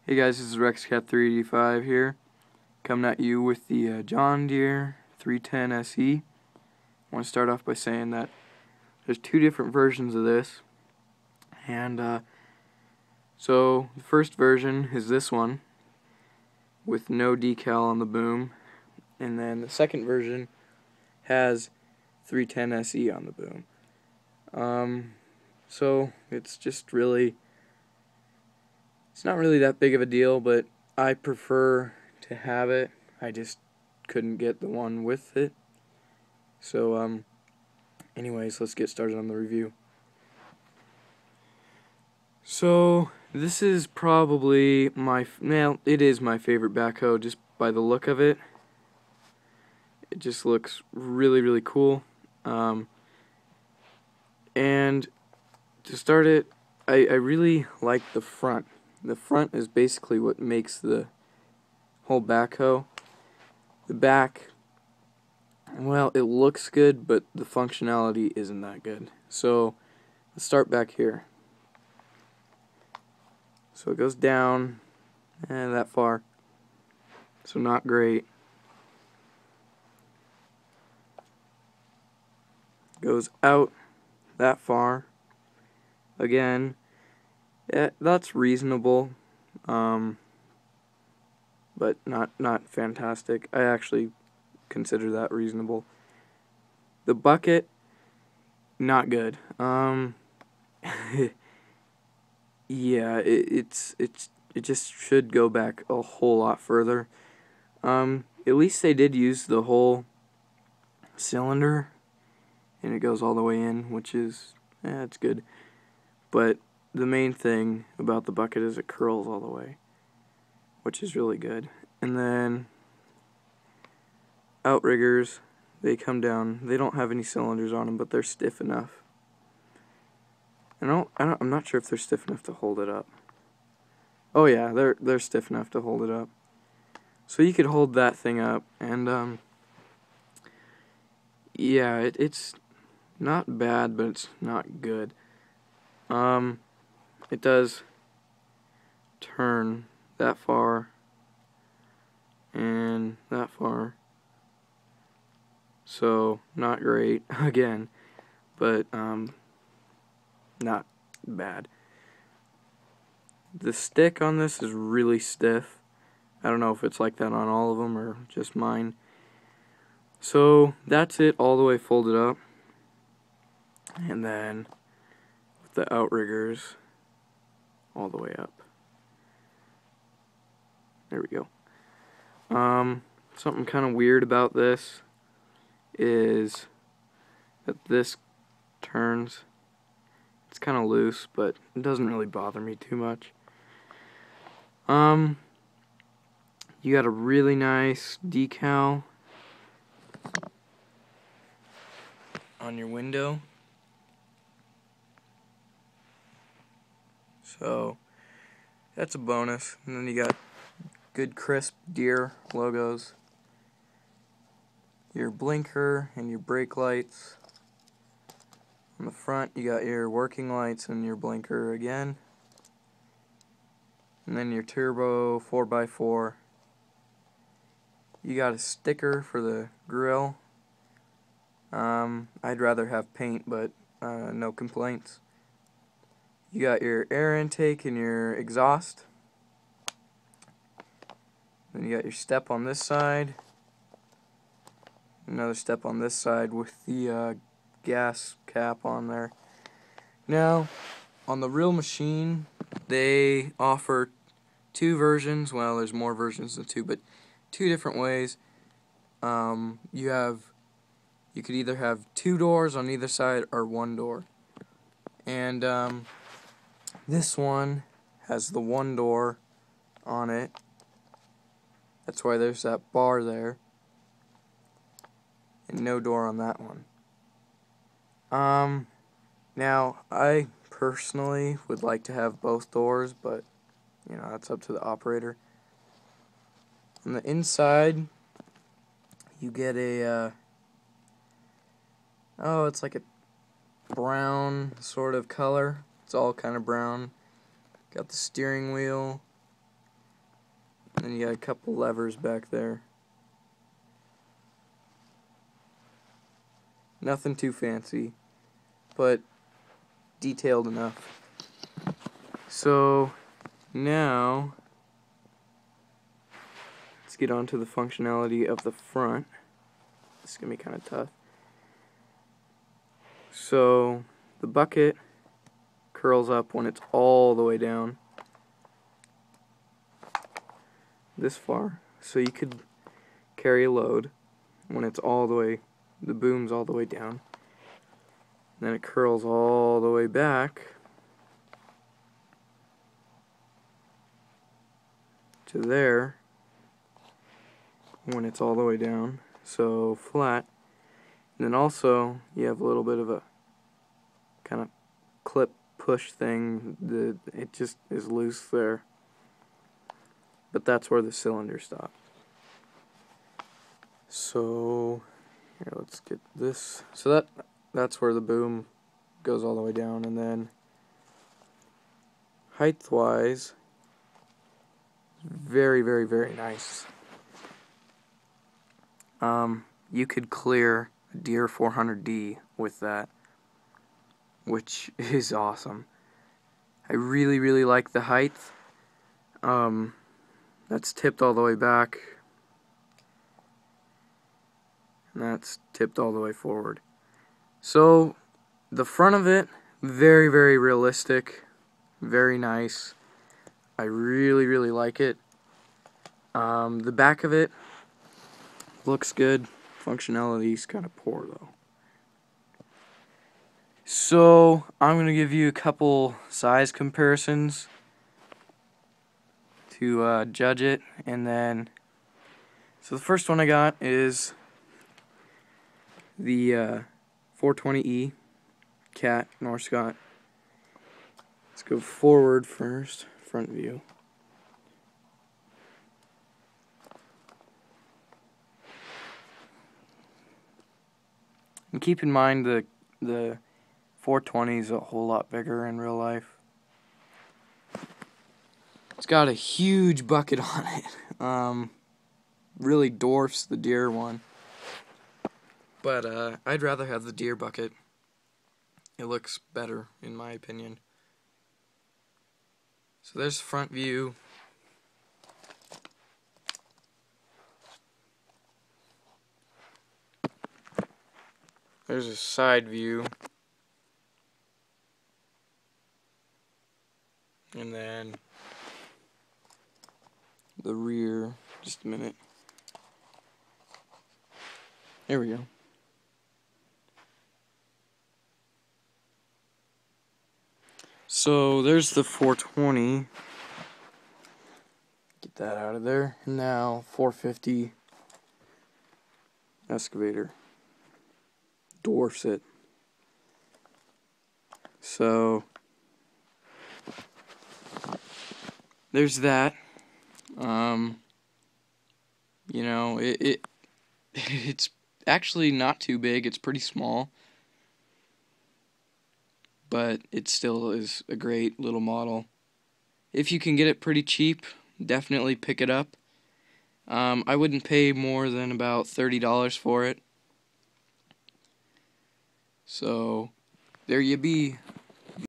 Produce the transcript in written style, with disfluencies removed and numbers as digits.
Hey guys, this is RexCat385 here, coming at you with the John Deere 310 SE. I want to start off by saying that there's two different versions of this, and so the first version is this one with no decal on the boom, and then the second version has 310 SE on the boom. So it's just really, it's not really that big of a deal, but I prefer to have it. I just couldn't get the one with it. So anyways, let's get started on the review. So this is probably it is my favorite backhoe just by the look of it. It just looks really, really cool. And to start it, I really like the front. The front is basically what makes the whole backhoe. The back, well, it looks good, but the functionality isn't that good. So let's start back here. So it goes down that far, so not great. Goes out that far. Again, that's reasonable, but not fantastic. I actually consider that reasonable. The bucket, not good. Yeah, it just should go back a whole lot further. At least they did use the whole cylinder, and it goes all the way in, which is, it's good. But the main thing about the bucket is it curls all the way, which is really good. And then outriggers, they come down. They don't have any cylinders on them, but they're stiff enough. I'm not sure if they're stiff enough to hold it up. Oh yeah, they're stiff enough to hold it up. So you could hold that thing up, and yeah, it's not bad, but it's not good. It does turn that far and that far, so not great again, but not bad. The stick on this is really stiff. I don't know if it's like that on all of them or just mine. So that's it all the way folded up, and then with the outriggers all the way up. There we go. Something kind of weird about this is that this turns. It's kind of loose, but it doesn't really bother me too much. You got a really nice decal on your window. So that's a bonus. And then you got good crisp Deere logos. Your blinker and your brake lights. On the front you got your working lights and your blinker again. And then your turbo 4x4. You got a sticker for the grill. I'd rather have paint, but no complaints. You got your air intake and your exhaust. Then you got your step on this side. Another step on this side with the gas cap on there. Now, on the real machine, they offer two versions. Well, there's more versions than two, but two different ways. You could either have two doors on either side or one door. And this one has the one door on it. That's why there's that bar there. And no door on that one. Now, I personally would like to have both doors, but you know, that's up to the operator. On the inside, you get a it's like a brown sort of color. It's all kind of brown. Got the steering wheel. Then you got a couple levers back there. Nothing too fancy, but detailed enough. So now let's get on to the functionality of the front. This is going to be kind of tough. So the bucket curls up when it's all the way down this far. So you could carry a load when it's all the way, the boom's all the way down. Then it curls all the way back to there when it's all the way down, so flat. And then also you have a little bit of a kind of clip push thing that it just is loose there, but that's where the cylinder stops. So here, let's get this. So that's where the boom goes all the way down, and then height wise, very, very, very nice. You could clear a Deere 400D with that, which is awesome. I really, really like the height. That's tipped all the way back, and that's tipped all the way forward. So the front of it, very, very realistic, very nice. I really, really like it. The back of it looks good. Functionality is kind of poor though. So I'm going to give you a couple size comparisons to judge it, and then so the first one I got is the 420E Cat Norscot. Let's go forward first, front view. And keep in mind the 420 is a whole lot bigger in real life. It's got a huge bucket on it. Really dwarfs the Deere one. But I'd rather have the Deere bucket. It looks better, in my opinion. So there's the front view. There's a side view. And then the rear. Just a minute. There we go. So there's the 420. Get that out of there. And now 450 excavator. Dwarfs it. So there's that. You know, it's actually not too big. It's pretty small, but it still is a great little model. If you can get it pretty cheap, definitely pick it up. I wouldn't pay more than about $30 for it. So there you be.